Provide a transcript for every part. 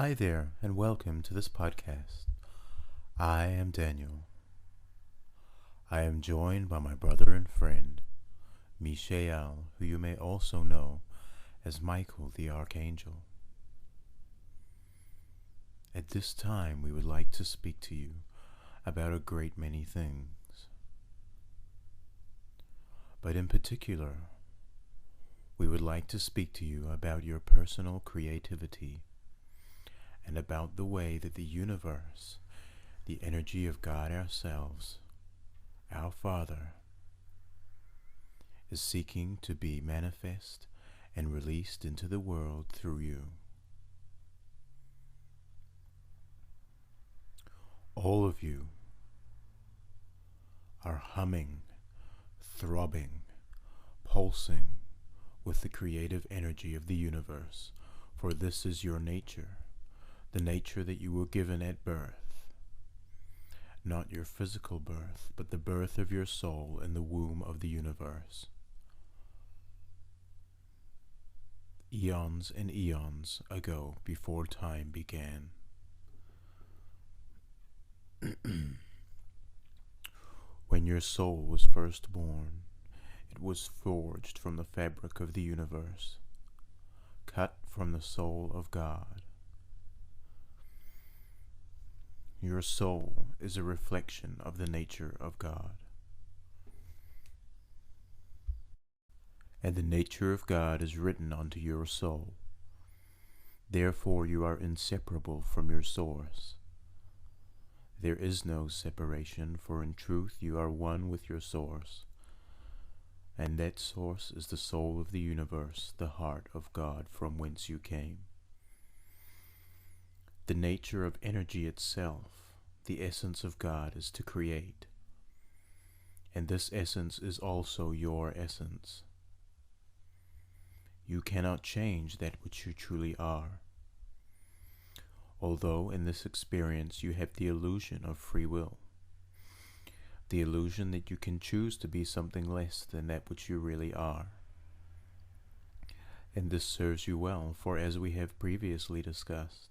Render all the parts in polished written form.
Hi there, and welcome to this podcast. I am Daniel. I am joined by my brother and friend, Michael, who you may also know as Michael the Archangel. At this time, we would like to speak to you about a great many things. But in particular, we would like to speak to you about your personal creativity and about the way that the universe, the energy of God ourselves, our Father, is seeking to be manifest and released into the world through you. All of you are humming, throbbing, pulsing with the creative energy of the universe, for this is your nature, the nature that you were given at birth. Not your physical birth, but the birth of your soul in the womb of the universe. Eons and eons ago, before time began. When your soul was first born, it was forged from the fabric of the universe, cut from the soul of God. Your soul is a reflection of the nature of God. And the nature of God is written onto your soul. Therefore you are inseparable from your source. There is no separation, for in truth you are one with your source. And that source is the soul of the universe, the heart of God from whence you came. The nature of energy itself, the essence of God, is to create. And this essence is also your essence. You cannot change that which you truly are. Although in this experience you have the illusion of free will, the illusion that you can choose to be something less than that which you really are. And this serves you well, for as we have previously discussed,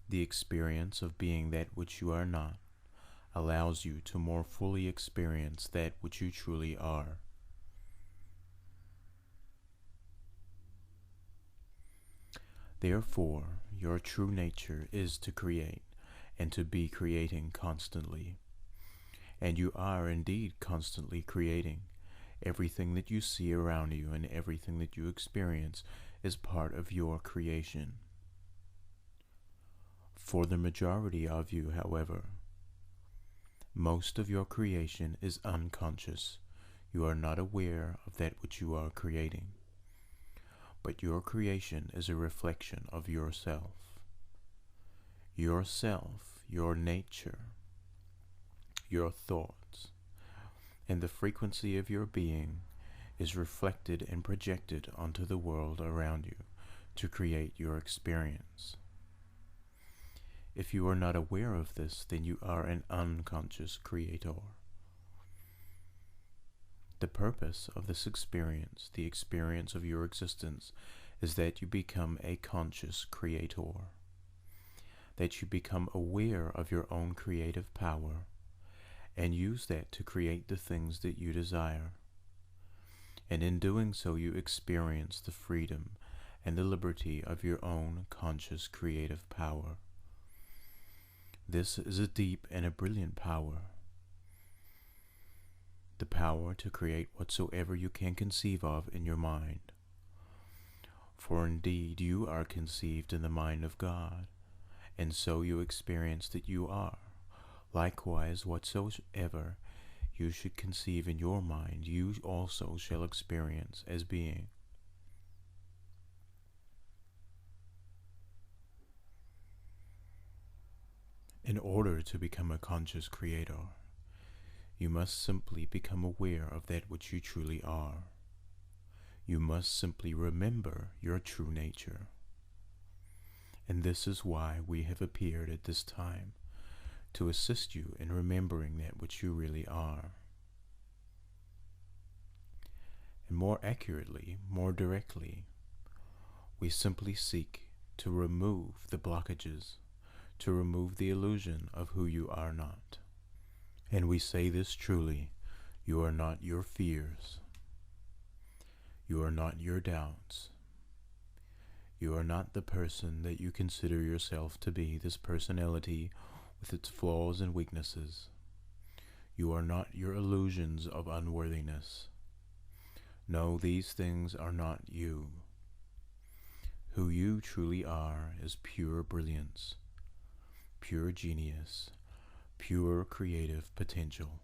the experience of being that which you are not allows you to more fully experience that which you truly are. Therefore, your true nature is to create and to be creating constantly. And you are indeed constantly creating. Everything that you see around you and everything that you experience is part of your creation. For the majority of you, however, most of your creation is unconscious. You are not aware of that which you are creating. But your creation is a reflection of yourself. Yourself, your nature, your thoughts, and the frequency of your being is reflected and projected onto the world around you to create your experience. If you are not aware of this, then you are an unconscious creator. The purpose of this experience, the experience of your existence, is that you become a conscious creator, that you become aware of your own creative power, and use that to create the things that you desire. And in doing so, you experience the freedom and the liberty of your own conscious creative power. This is a deep and a brilliant power. The power to create whatsoever you can conceive of in your mind. For indeed you are conceived in the mind of God, and so you experience that you are. Likewise, whatsoever you should conceive in your mind, you also shall experience as being. In order to become a conscious creator, you must simply become aware of that which you truly are. You must simply remember your true nature. And this is why we have appeared at this time, to assist you in remembering that which you really are. And more accurately, more directly, we simply seek to remove the blockages, to remove the illusion of who you are not. And we say this truly: you are not your fears. You are not your doubts. You are not the person that you consider yourself to be, this personality with its flaws and weaknesses. You are not your illusions of unworthiness. No, these things are not you. Who you truly are is pure brilliance, pure genius, pure creative potential.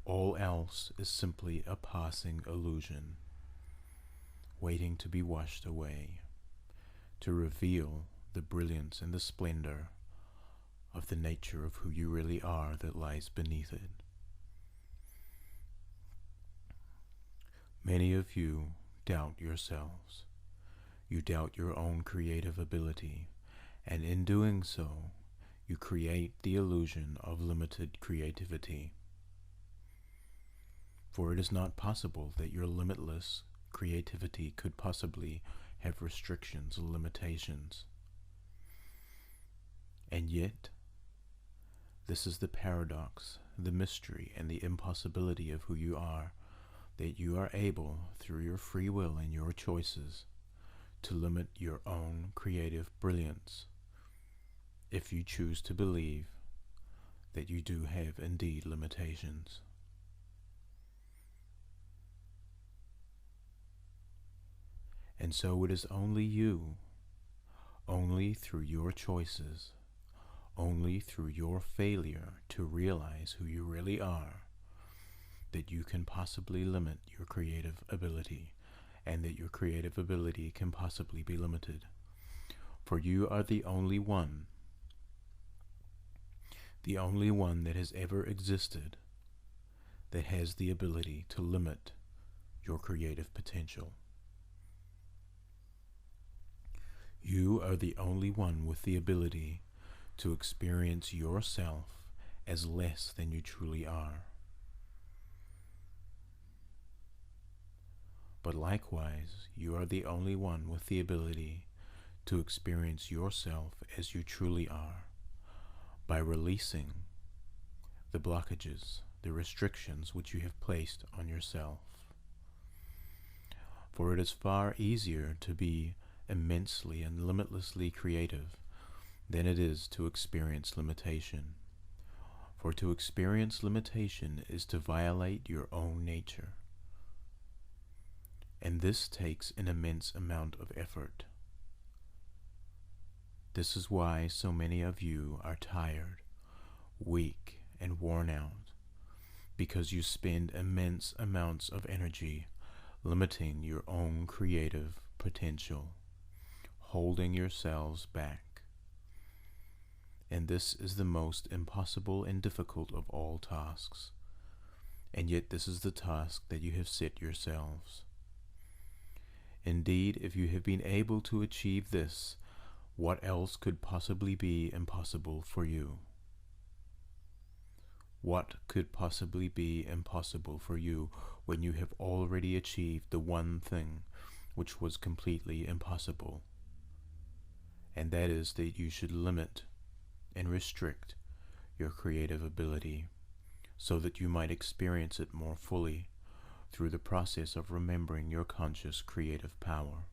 All else is simply a passing illusion, waiting to be washed away, to reveal the brilliance and the splendor of the nature of who you really are that lies beneath it. Many of you doubt yourselves. You doubt your own creative ability, and in doing so, you create the illusion of limited creativity. For it is not possible that your limitless creativity could possibly have restrictions or limitations. And yet, this is the paradox, the mystery, and the impossibility of who you are, that you are able, through your free will and your choices, to limit your own creative brilliance, if you choose to believe that you do have indeed limitations. And so it is only you, only through your choices, only through your failure to realize who you really are, that you can possibly limit your creative ability, and that your creative ability can possibly be limited. For you are the only one that has ever existed that has the ability to limit your creative potential. You are the only one with the ability to experience yourself as less than you truly are. But likewise, you are the only one with the ability to experience yourself as you truly are, by releasing the blockages, the restrictions which you have placed on yourself. For it is far easier to be immensely and limitlessly creative than it is to experience limitation. For to experience limitation is to violate your own nature. And this takes an immense amount of effort. This is why so many of you are tired, weak, and worn out, because you spend immense amounts of energy limiting your own creative potential, holding yourselves back. And this is the most impossible and difficult of all tasks. And yet this is the task that you have set yourselves. Indeed, if you have been able to achieve this, what else could possibly be impossible for you? What could possibly be impossible for you when you have already achieved the one thing which was completely impossible? And that is that you should limit and restrict your creative ability so that you might experience it more fully through the process of remembering your conscious creative power.